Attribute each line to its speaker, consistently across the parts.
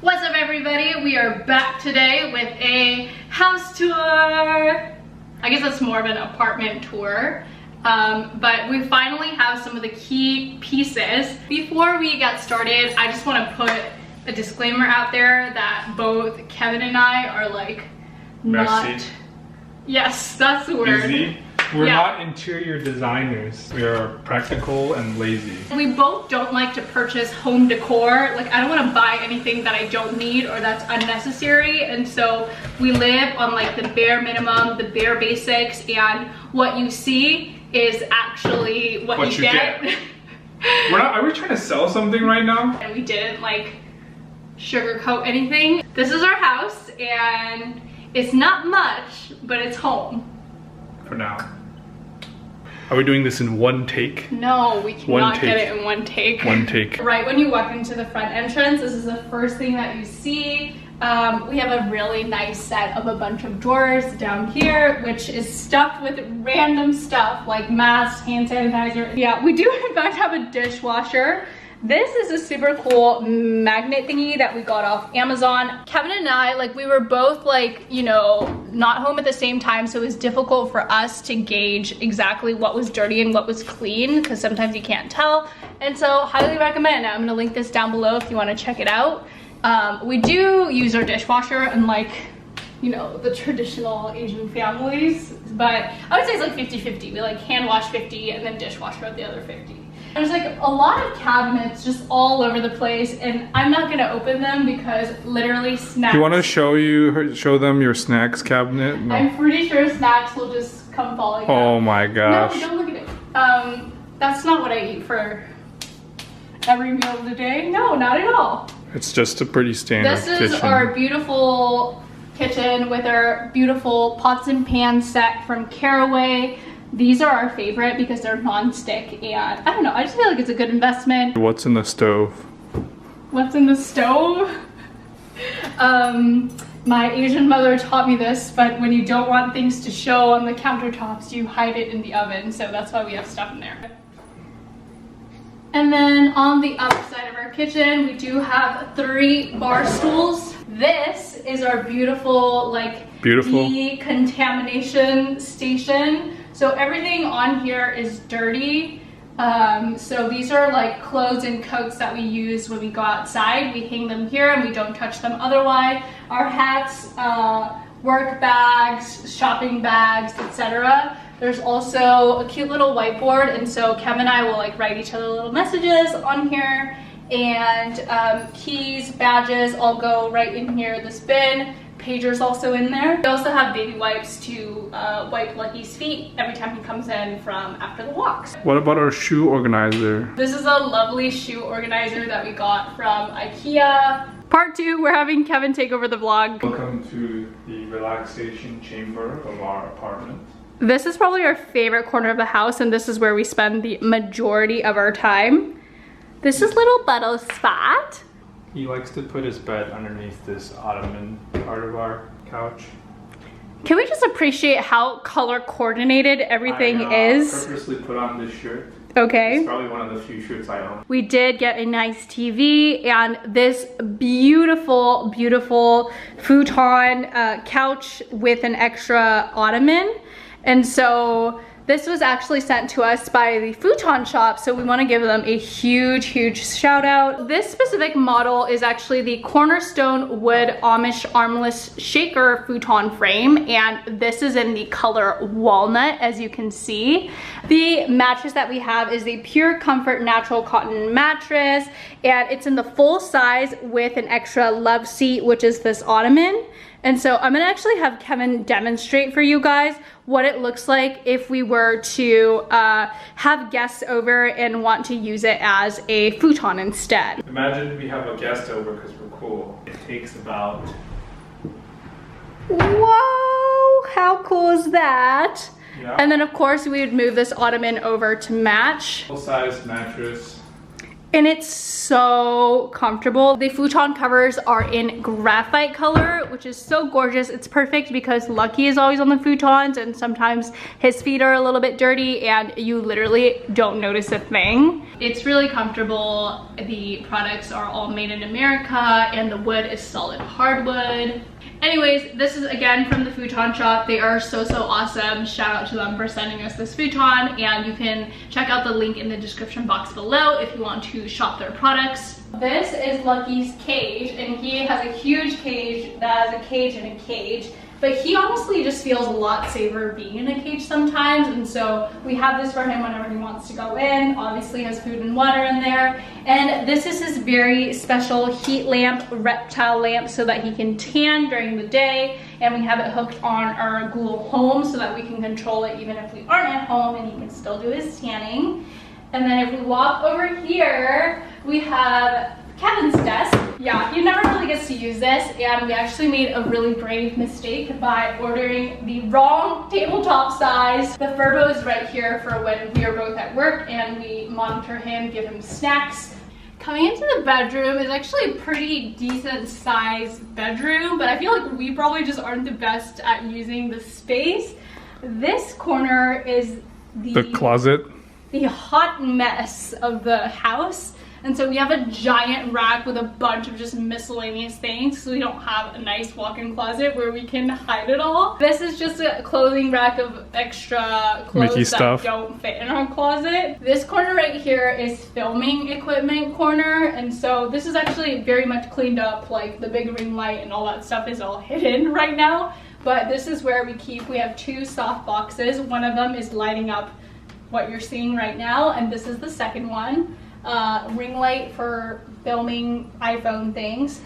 Speaker 1: What's up, everybody? We are back today with a house tour. I guess it's more of an apartment tour, but we finally have some of the key pieces. Before we get started, I just want to put a disclaimer out there that both Kevin and I are like
Speaker 2: messy.
Speaker 1: Not. Yes, that's the word.
Speaker 2: Busy. We're not interior designers. We are practical and lazy.
Speaker 1: We both don't like to purchase home decor. Like, I don't want to buy anything that I don't need or that's unnecessary. And so we live on like the bare minimum, the bare basics, and what you see is actually what you get.
Speaker 2: Are we trying to sell something right now?
Speaker 1: And we didn't like sugarcoat anything. This is our house and it's not much, but it's home.
Speaker 2: For now. Are we doing this in one take?
Speaker 1: No, we cannot get it in one take.
Speaker 2: One take.
Speaker 1: Right when you walk into the front entrance, this is the first thing that you see. We have a really nice set of a bunch of drawers down here, which is stuffed with random stuff like masks, hand sanitizer. Yeah, we do in fact have a dishwasher. This is a super cool magnet thingy that we got off Amazon. Kevin and I, like, we were both like, you know, not home at the same time, so it was difficult for us to gauge exactly what was dirty and what was clean, because sometimes you can't tell. And so highly recommend. I'm gonna link this down below if you want to check it out. We do use our dishwasher unlike, you know, the traditional Asian families, but I would say it's like 50-50. We like hand wash 50 and then dishwasher at the other 50. There's like a lot of cabinets just all over the place, and I'm not gonna open them because literally snacks.
Speaker 2: You want to show them your snacks cabinet? No.
Speaker 1: I'm pretty sure snacks will just come falling out.
Speaker 2: Oh my gosh.
Speaker 1: No, don't look at it. That's not what I eat for every meal of the day. No, not at all.
Speaker 2: It's just a pretty standard kitchen.
Speaker 1: This is our beautiful kitchen with our beautiful pots and pans set from Caraway. These are our favorite because they're non-stick, and I don't know, I just feel like it's a good investment.
Speaker 2: What's in the stove?
Speaker 1: What's in the stove? My Asian mother taught me this, but when you don't want things to show on the countertops, you hide it in the oven, so that's why we have stuff in there. And then on the other side of our kitchen, we do have 3 bar stools. This is our beautiful, like, decontamination station. So everything on here is dirty. So these are like clothes and coats that we use when we go outside. We hang them here and we don't touch them otherwise. Our hats, work bags, shopping bags, etc. There's also a cute little whiteboard, and so Kevin and I will like write each other little messages on here. And keys, badges all go right in here, this bin. Pager's also in there. We also have baby wipes to wipe Lucky's feet every time he comes in from after the walks.
Speaker 2: What about our shoe organizer?
Speaker 1: This is a lovely shoe organizer that we got from IKEA. Part 2, we're having Kevin take over the vlog.
Speaker 2: Welcome to the relaxation chamber of our apartment.
Speaker 1: This is probably our favorite corner of the house, and this is where we spend the majority of our time. This is little Butto's spot.
Speaker 2: He likes to put his bed underneath this ottoman part of our couch.
Speaker 1: Can we just appreciate how color coordinated everything is?
Speaker 2: I purposely put on this shirt.
Speaker 1: Okay.
Speaker 2: It's probably one of the few shirts I own.
Speaker 1: We did get a nice TV and this beautiful, beautiful futon couch with an extra ottoman. And so this was actually sent to us by the futon shop, so we want to give them a huge, huge shout out. This specific model is actually the Cornerstone wood Amish armless shaker futon frame, and this is in the color Walnut, as you can see. The mattress that we have is the pure Comfort Natural Cotton Mattress, and it's in the full size with an extra love seat, which is this ottoman. And so I'm gonna actually have Kevin demonstrate for you guys what it looks like if we were to have guests over and want to use it as a futon instead.
Speaker 2: Imagine we have a guest over because we're cool. It takes about...
Speaker 1: Whoa, how cool is that?
Speaker 2: Yeah.
Speaker 1: And then of course we would move this ottoman over to match.
Speaker 2: Full size mattress.
Speaker 1: And it's so comfortable. The futon covers are in graphite color, which is so gorgeous. It's perfect because Lucky is always on the futons and sometimes his feet are a little bit dirty and you literally don't notice a thing. It's really comfortable. The products are all made in America and the wood is solid hardwood. Anyways, this is again from the futon shop. They are so awesome. Shout out to them for sending us this futon, and you can check out the link in the description box below if you want to shop their products. This is Lucky's cage, and he has a huge cage that has a cage and a cage, but he honestly just feels a lot safer being in a cage sometimes, and so we have this for him whenever he wants to go in. Obviously has food and water in there, and this is his very special heat lamp, reptile lamp, so that he can tan during the day, and we have it hooked on our Google Home so that we can control it even if we aren't at home, and he can still do his tanning. And then if we walk over here, we have Kevin's desk. Yeah, he never really gets to use this, and we actually made a really brave mistake by ordering the wrong tabletop size. The Furbo is right here for when we are both at work and we monitor him, give him snacks. Coming into the bedroom is actually a pretty decent sized bedroom, but I feel like we probably just aren't the best at using the space. This corner is the
Speaker 2: closet.
Speaker 1: The hot mess of the house. And so we have a giant rack with a bunch of just miscellaneous things, so we don't have a nice walk-in closet where we can hide it all. This is just a clothing rack of extra clothes
Speaker 2: Mickey stuff
Speaker 1: that don't fit in our closet. This corner right here is filming equipment corner, and so this is actually very much cleaned up. Like the big ring light and all that stuff is all hidden right now. But this is where we have 2 soft boxes. One of them is lighting up what you're seeing right now, and this is the second one. Ring light for filming iPhone things,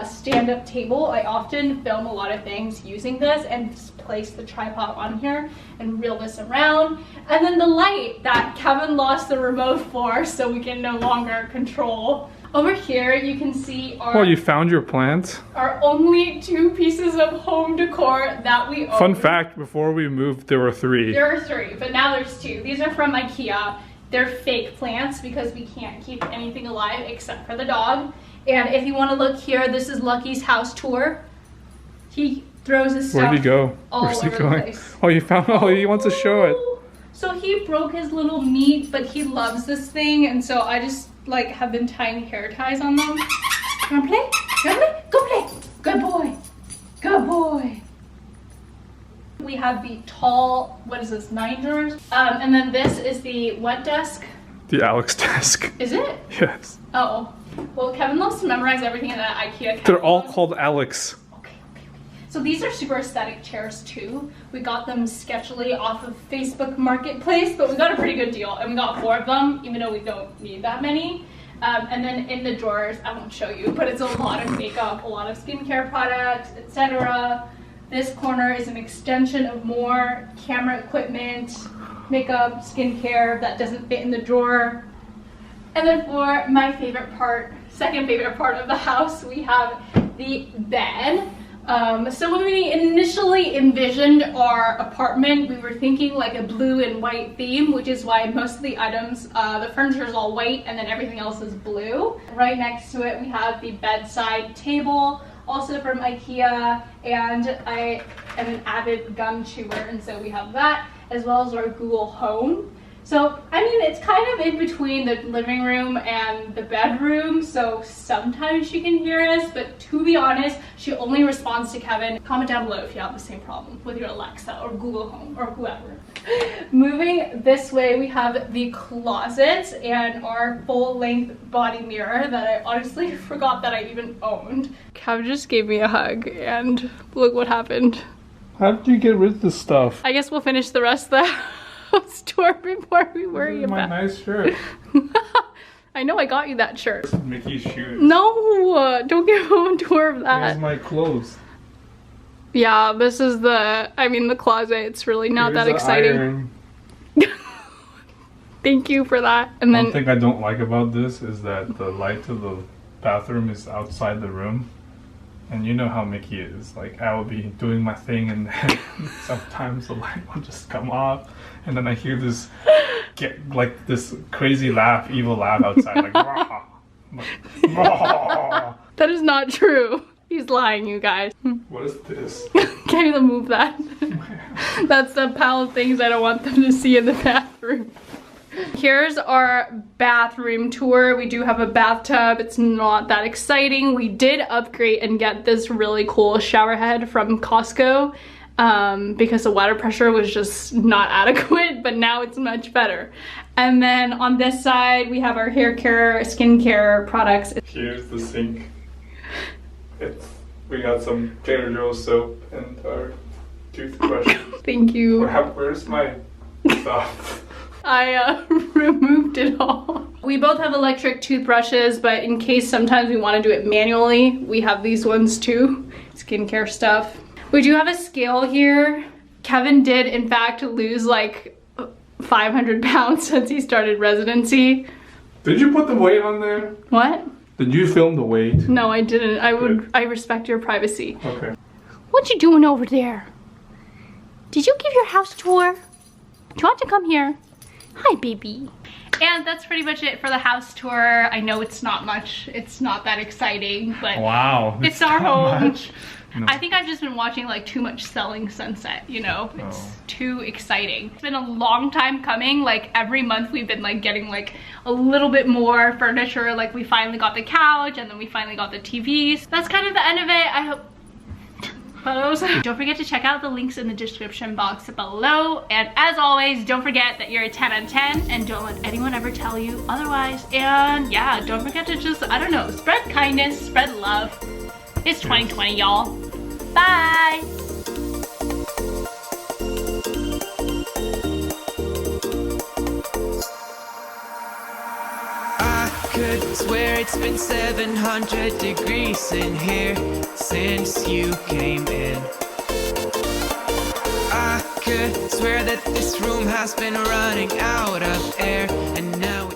Speaker 1: stand-up table. I often film a lot of things using this and just place the tripod on here and reel this around. And then the light that Kevin lost the remote for, so we can no longer control. Over here you can see our—
Speaker 2: Oh, you found your plants?
Speaker 1: Our only 2 pieces of home decor that we own.
Speaker 2: Fun fact, before we moved there were 3.
Speaker 1: There are 3, but now there's 2. These are from IKEA. They're fake plants because we can't keep anything alive except for the dog. And if you want to look here, this is Lucky's house tour. He throws his stuff.
Speaker 2: Where'd he go? Where's he going? Oh, you found— oh, he wants to show it.
Speaker 1: So he broke his little meat, but he loves this thing, and so I just like have been tying hair ties on them. You wanna play? You wanna play? Go play. Good boy. Good boy. We have the tall, what is this, 9 drawers? And then this is the what desk?
Speaker 2: The Alex desk.
Speaker 1: Is it?
Speaker 2: Yes.
Speaker 1: Oh. Well, Kevin loves to memorize everything in that IKEA catalog.
Speaker 2: They're all called Alex.
Speaker 1: Okay. So these are super aesthetic chairs too. We got them sketchily off of Facebook Marketplace, but we got a pretty good deal. And we got 4 of them, even though we don't need that many. And then in the drawers, I won't show you, but it's a lot of makeup, a lot of skincare products, etc. This corner is an extension of more camera equipment, makeup, skincare that doesn't fit in the drawer. And then for my favorite part, second favorite part of the house, we have the bed. So when we initially envisioned our apartment, we were thinking like a blue and white theme, which is why most of the items, the furniture is all white and then everything else is blue. Right next to it, we have the bedside table, also from IKEA, and I am an avid gum chewer, and so we have that, as well as our Google Home. So, I mean, it's kind of in between the living room and the bedroom, so sometimes she can hear us, but to be honest, she only responds to Kevin. Comment down below if you have the same problem with your Alexa or Google Home or whoever. Moving this way, we have the closet and our full-length body mirror that I honestly forgot that I even owned. Kev just gave me a hug, and look what happened.
Speaker 2: How did you get rid of this stuff?
Speaker 1: I guess we'll finish the rest of the house tour before we worry about
Speaker 2: my nice shirt.
Speaker 1: I know I got you that shirt.
Speaker 2: Mickey's shoes.
Speaker 1: No, don't give him a tour of that.
Speaker 2: Here's my clothes.
Speaker 1: Yeah, this is the closet. It's really not that exciting. Thank you for that. And then
Speaker 2: one thing I don't like about this is that the light to the bathroom is outside the room. And you know how Mickey is. Like, I will be doing my thing and then sometimes the light will just come off. And then I hear this get like this crazy laugh, evil laugh outside, like, rah, like rah.
Speaker 1: That is not true. He's lying, you guys.
Speaker 2: What is this?
Speaker 1: Can't even move that. That's the pile of things I don't want them to see in the bathroom. Here's our bathroom tour. We do have a bathtub. It's not that exciting. We did upgrade and get this really cool shower head from Costco because the water pressure was just not adequate, but now it's much better. And then on this side, we have our hair care, skincare products.
Speaker 2: Here's the sink. We got some Trader Joe's soap and our toothbrush.
Speaker 1: Thank you.
Speaker 2: Where's my stuff?
Speaker 1: I removed it all. We both have electric toothbrushes, but in case sometimes we want to do it manually, we have these ones too. Skincare stuff. We do have a scale here. Kevin did in fact lose like 500 pounds since he started residency.
Speaker 2: Did you put the weight on there?
Speaker 1: What?
Speaker 2: Did you film the weight?
Speaker 1: No, I didn't. I respect your privacy.
Speaker 2: Okay.
Speaker 1: What you doing over there? Did you give your house tour? Do you want to come here? Hi, baby. And that's pretty much it for the house tour. I know it's not much. It's not that exciting, but
Speaker 2: wow,
Speaker 1: it's our home.
Speaker 2: No.
Speaker 1: I think I've just been watching like too much Selling Sunset, you know? It's too exciting. It's been a long time coming. Like every month we've been like getting like a little bit more furniture. Like we finally got the couch and then we finally got the TVs. That's kind of the end of it. I hope photos. Don't forget to check out the links in the description box below. And as always, don't forget that you're a 10 on 10 and don't let anyone ever tell you otherwise. And yeah, don't forget to just, I don't know, spread kindness, spread love. It's 2020, y'all. Bye!
Speaker 3: I could swear it's been 700 degrees in here since you came in. I could swear that this room has been running out of air, and now